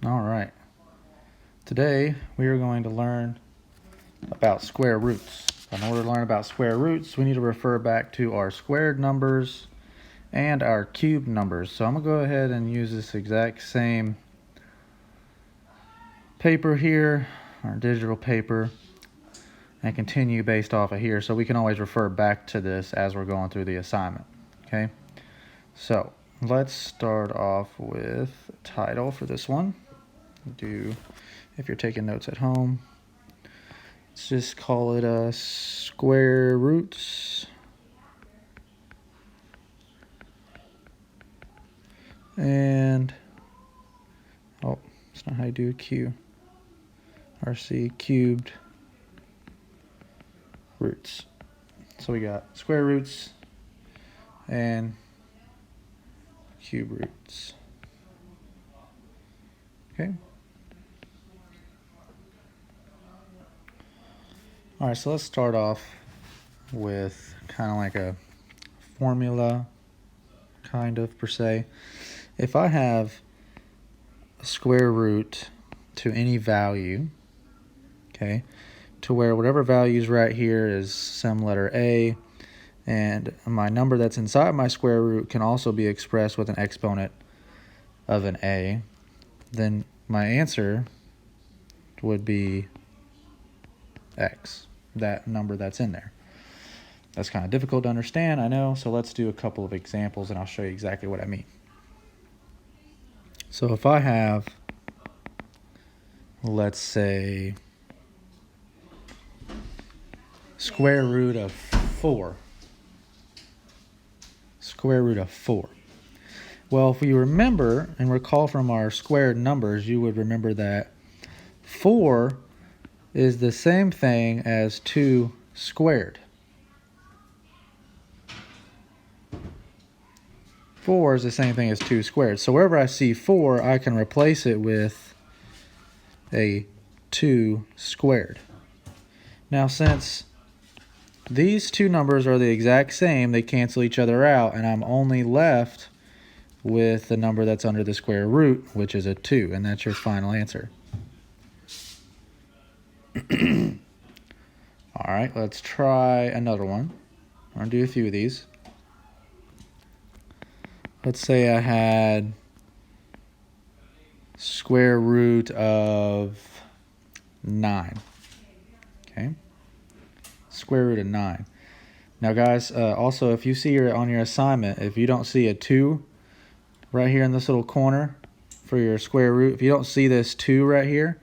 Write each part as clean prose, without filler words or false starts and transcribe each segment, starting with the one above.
All right. Today we are going to learn about square roots. In order to learn about square roots, we need to refer back to our squared numbers and our cubed numbers. So I'm going to go ahead and use this exact same paper here, our digital paper, and continue based off of here. So we can always refer back to this as we're going through the assignment. Okay, so let's start off with the title for this one. If you're taking notes at home, let's just call it square roots. And it's not how you do a Q. RC cubed roots. So we got square roots and cube roots. Okay. All right, so let's start off with kind of like a formula, kind of per se. If I have a square root to any value, okay, to where whatever value is right here is some letter A, and my number that's inside my square root can also be expressed with an exponent of an A, then my answer would be X, that number that's in there. That's kind of difficult to understand, I know, so let's do a couple of examples and I'll show you exactly what I mean. So if I have, let's say, square root of 4. Square root of 4. Well, if you remember and recall from our squared numbers, you would remember that 4 is the same thing as 2 squared. 4 is the same thing as 2 squared. So wherever I see 4, I can replace it with a 2 squared. Now, since these two numbers are the exact same, they cancel each other out, and I'm only left with the number that's under the square root, which is a 2, and that's your final answer. All right, let's try another one. I'm going to do a few of these. Let's say I had square root of 9. Okay, square root of 9. Now, guys, also, if you see on your assignment, if you don't see a 2 right here in this little corner for your square root, if you don't see this 2 right here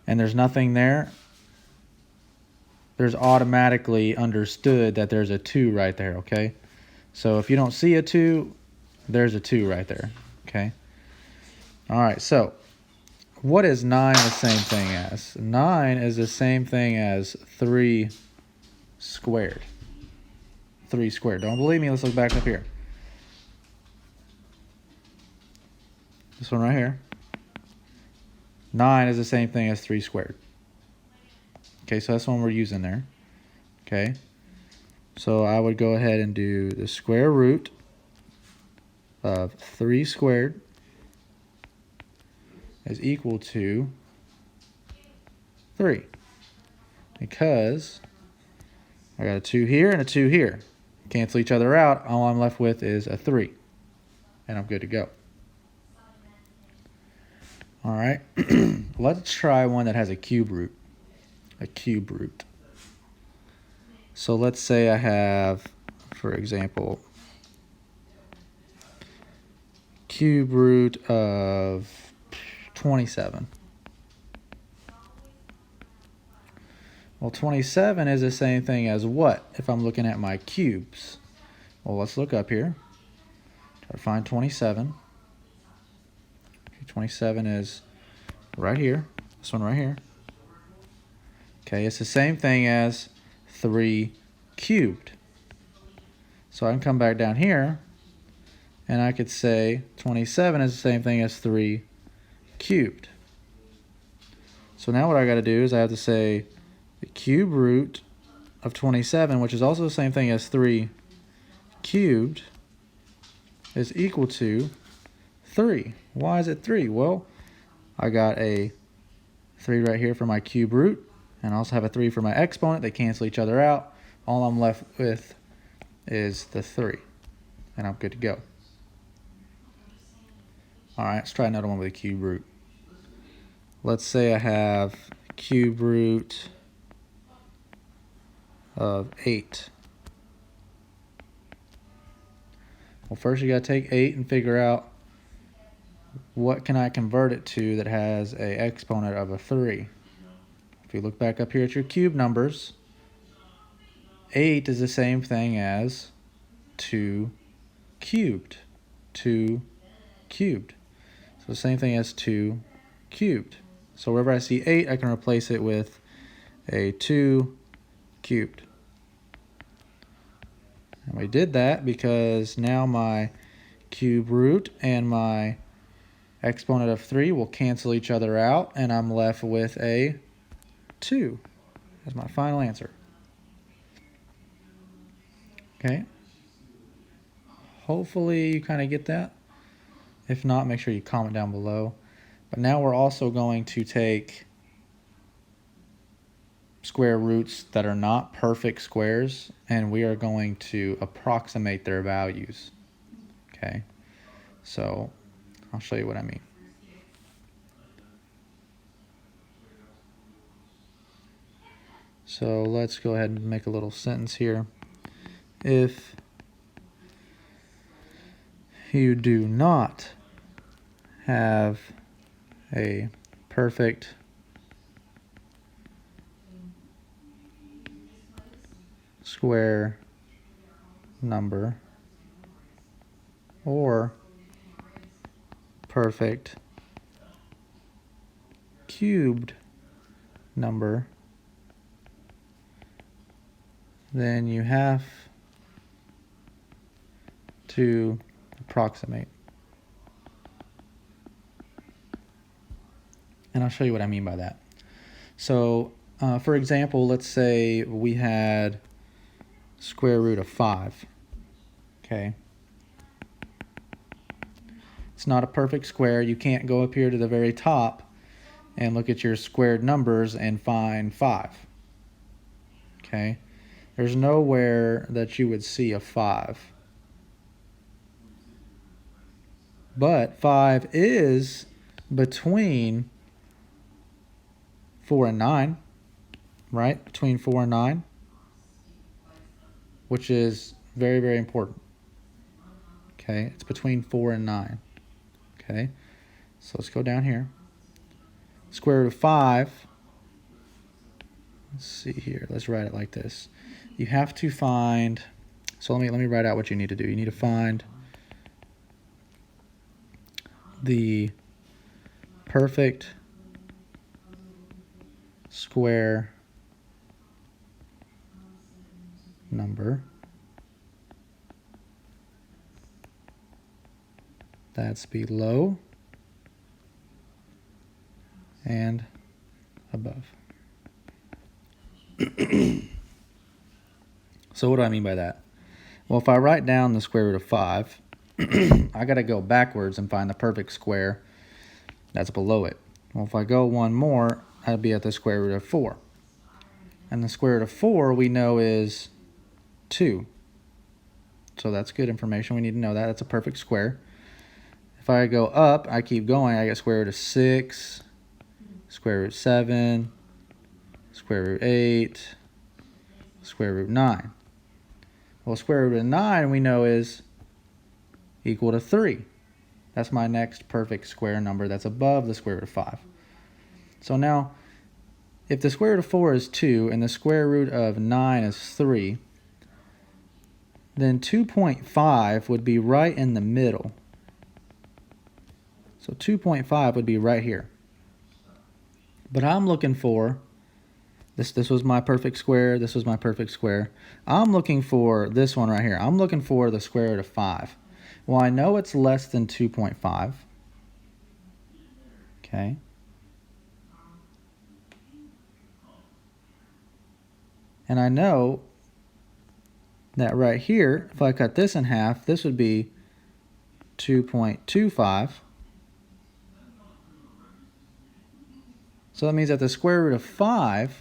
and there's nothing there, there's automatically understood that there's a 2 right there, okay? So if you don't see a 2, there's a 2 right there, okay? All right, so what is 9 the same thing as? 9 is the same thing as 3 squared. 3 squared. Don't believe me? Let's look back up here. This one right here. 9 is the same thing as 3 squared. Okay, so that's one we're using there. Okay, so I would go ahead and do the square root of 3 squared is equal to 3. Because I got a 2 here and a 2 here. Cancel each other out. All I'm left with is a 3. And I'm good to go. All right, let's try one that has a cube root. A cube root. So let's say I have, for example, cube root of 27. Well, 27 is the same thing as what if I'm looking at my cubes? Well, let's look up here. Try to find 27. 27 is right here. This one right here. Okay, it's the same thing as 3 cubed. So I can come back down here and I could say 27 is the same thing as 3 cubed. So now what I got to do is I have to say the cube root of 27, which is also the same thing as 3 cubed, is equal to 3. Why is it 3? Well, I got a 3 right here for my cube root, and I also have a 3 for my exponent. They cancel each other out. All I'm left with is the 3, and I'm good to go. All right, let's try another one with a cube root. Let's say I have cube root of 8. Well, first you got to take 8 and figure out what can I convert it to that has a exponent of a 3. If you look back up here at your cube numbers, 8 is the same thing as 2 cubed. 2 cubed. So the same thing as 2 cubed. So wherever I see 8, I can replace it with a 2 cubed. And we did that because now my cube root and my exponent of 3 will cancel each other out, and I'm left with a 2 as my final answer. Okay. Hopefully you kind of get that. If not, make sure you comment down below. But now we're also going to take square roots that are not perfect squares, and we are going to approximate their values. Okay. So I'll show you what I mean. So let's go ahead and make a little sentence here. If you do not have a perfect square number or perfect cubed number, then you have to approximate. And I'll show you what I mean by that. So, for example, let's say we had square root of 5. Okay. It's not a perfect square. You can't go up here to the very top and look at your squared numbers and find 5. Okay. There's nowhere that you would see a 5. But 5 is between 4 and 9, right? Between 4 and 9, which is very, very important. Okay, it's between 4 and 9. Okay, so let's go down here. Square root of 5. Let's see here. Let's write it like this. You have to find. So let me write out what you need to do. You need to find the perfect square number that's below and above. So what do I mean by that? Well, if I write down the square root of 5, I got to go backwards and find the perfect square that's below it. Well, if I go one more, I'd be at the square root of 4. And the square root of 4 we know is 2. So that's good information. We need to know that. That's a perfect square. If I go up, I keep going, I get square root of 6, square root 7, square root 8, square root 9. Well, square root of 9 we know is equal to 3. That's my next perfect square number that's above the square root of 5. So now, if the square root of 4 is 2 and the square root of 9 is 3, then 2.5 would be right in the middle. So 2.5 would be right here. But I'm looking for, this was my perfect square, this was my perfect square. I'm looking for this one right here. I'm looking for the square root of 5. Well, I know it's less than 2.5. Okay. And I know that right here, if I cut this in half, this would be 2.25. So that means that the square root of 5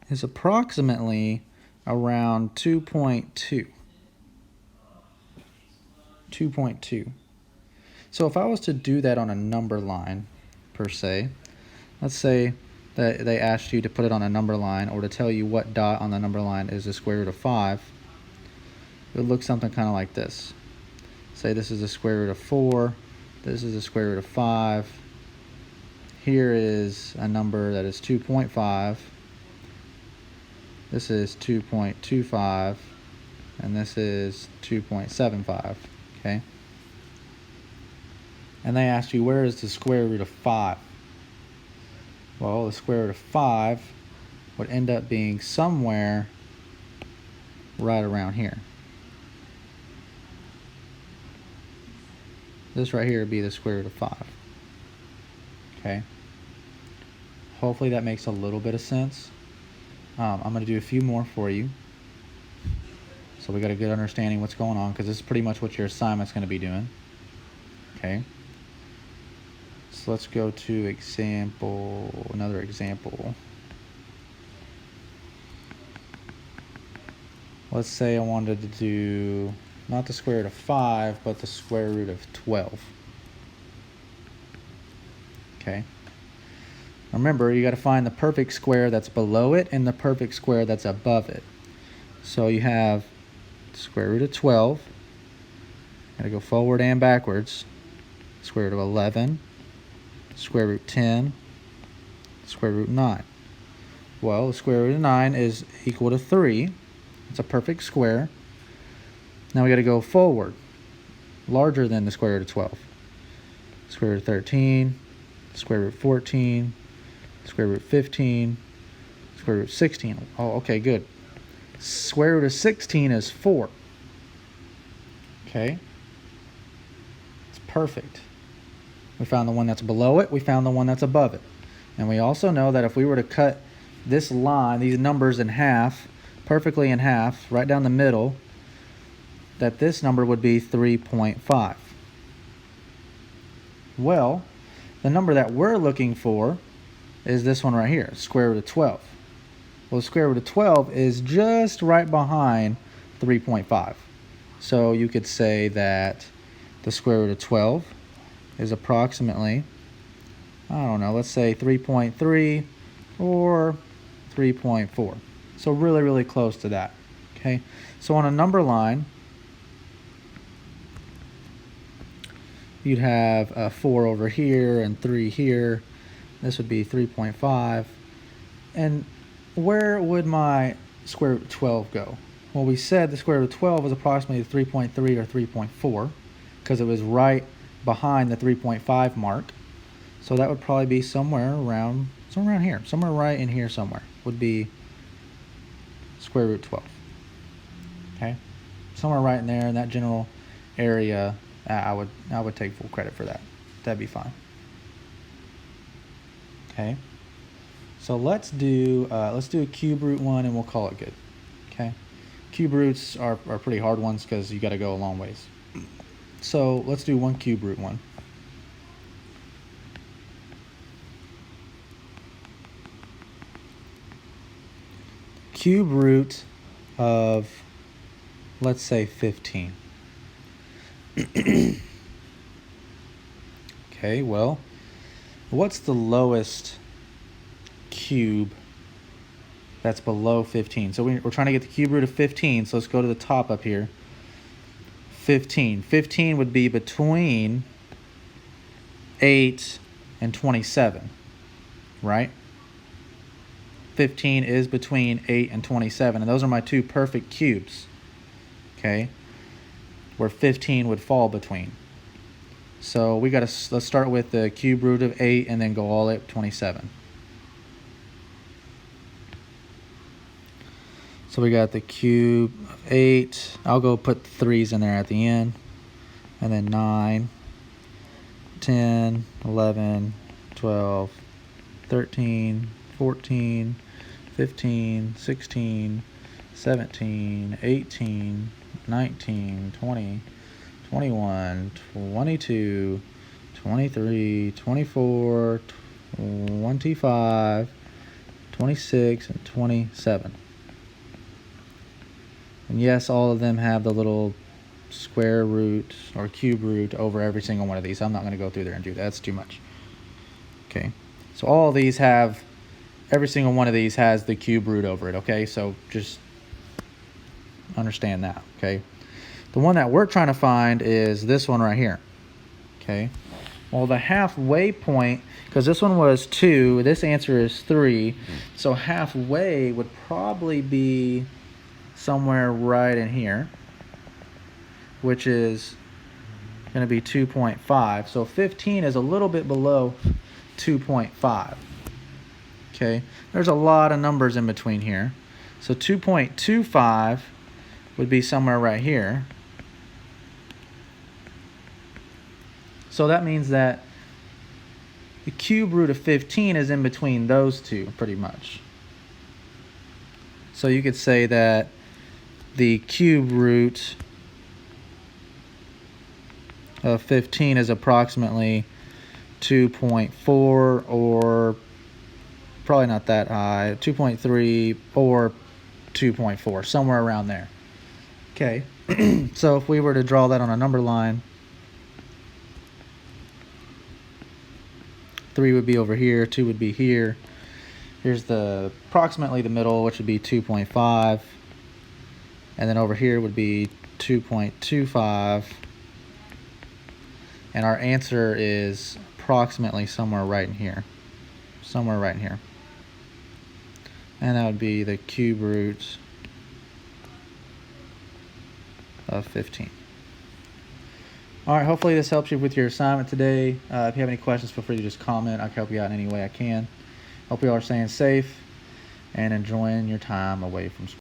is approximately around 2.2. 2.2. So if I was to do that on a number line, per se, let's say that they asked you to put it on a number line or to tell you what dot on the number line is the square root of 5, it would look something kind of like this. Say this is the square root of 4, this is the square root of 5, here is a number that is 2.5, this is 2.25, and this is 2.75, okay? And they asked you, where is the square root of 5? Well, the square root of 5 would end up being somewhere right around here. This right here would be the square root of 5. Okay? Hopefully that makes a little bit of sense. I'm going to do a few more for you, so we got a good understanding what's going on, because this is pretty much what your assignment's going to be doing. Okay? So let's go to another example. Let's say I wanted to do not the square root of 5, but the square root of 12. Okay. Remember, you got to find the perfect square that's below it and the perfect square that's above it. So you have square root of 12. Got to go forward and backwards. Square root of 11. Square root 10. Square root 9. Well, the square root of 9 is equal to 3. It's a perfect square. Now we got to go forward, larger than the square root of 12. Square root of 13, square root of 14, square root of 15, square root of 16. Oh, okay, good. Square root of 16 is 4. Okay. It's perfect. We found the one that's below it. We found the one that's above it. And we also know that if we were to cut this line, these numbers in half, perfectly in half, right down the middle, that this number would be 3.5. Well, the number that we're looking for is this one right here, square root of 12. Well, the square root of 12 is just right behind 3.5. So you could say that the square root of 12 is approximately, I don't know, let's say 3.3 or 3.4. So really, really close to that. Okay, so on a number line, you'd have a 4 over here and 3 here. This would be 3.5. And where would my square root of 12 go? Well, we said the square root of 12 was approximately 3.3 or 3.4 because it was right behind the 3.5 mark. So that would probably be somewhere around here. Somewhere right in here somewhere would be square root 12. Okay? Somewhere right in there in that general area, I would take full credit for that. That'd be fine. Okay? So let's do a cube root one and we'll call it good. Okay? Cube roots are pretty hard ones because you got to go a long ways. So let's do one cube root one. Cube root of, let's say, 15. Okay, well, what's the lowest cube that's below 15? So we're trying to get the cube root of 15, so let's go to the top up here. 15. 15 would be between 8 and 27, right? 15 is between 8 and 27, and those are my two perfect cubes, okay, where 15 would fall between. So let's start with the cube root of 8 and then go all the way up to 27. So we got the cube of 8. I'll go put the 3's in there at the end. And then 9, 10, 11, 12, 13, 14, 15, 16, 17, 18, 19, 20, 21, 22, 23, 24, 25, 26, and 27. And yes, all of them have the little square root or cube root over every single one of these. I'm not going to go through there and do that. That's too much. Okay, so all of these have, every single one of these has the cube root over it, okay? So just understand that, okay? The one that we're trying to find is this one right here, okay? Well, the halfway point, because this one was 2, this answer is 3, so halfway would probably be somewhere right in here, which is going to be 2.5. So 15 is a little bit below 2.5. Okay, there's a lot of numbers in between here. So 2.25 would be somewhere right here. So that means that the cube root of 15 is in between those two, pretty much. So you could say that the cube root of 15 is approximately 2.4, or probably not that high, 2.3 or 2.4, somewhere around there. Okay, so if we were to draw that on a number line, 3 would be over here, 2 would be here. Here's the approximately the middle, which would be 2.5. And then over here would be 2.25. And our answer is approximately somewhere right in here. Somewhere right in here. And that would be the cube root of 15. All right, hopefully this helps you with your assignment today. If you have any questions, feel free to just comment. I can help you out in any way I can. Hope you all are staying safe and enjoying your time away from school.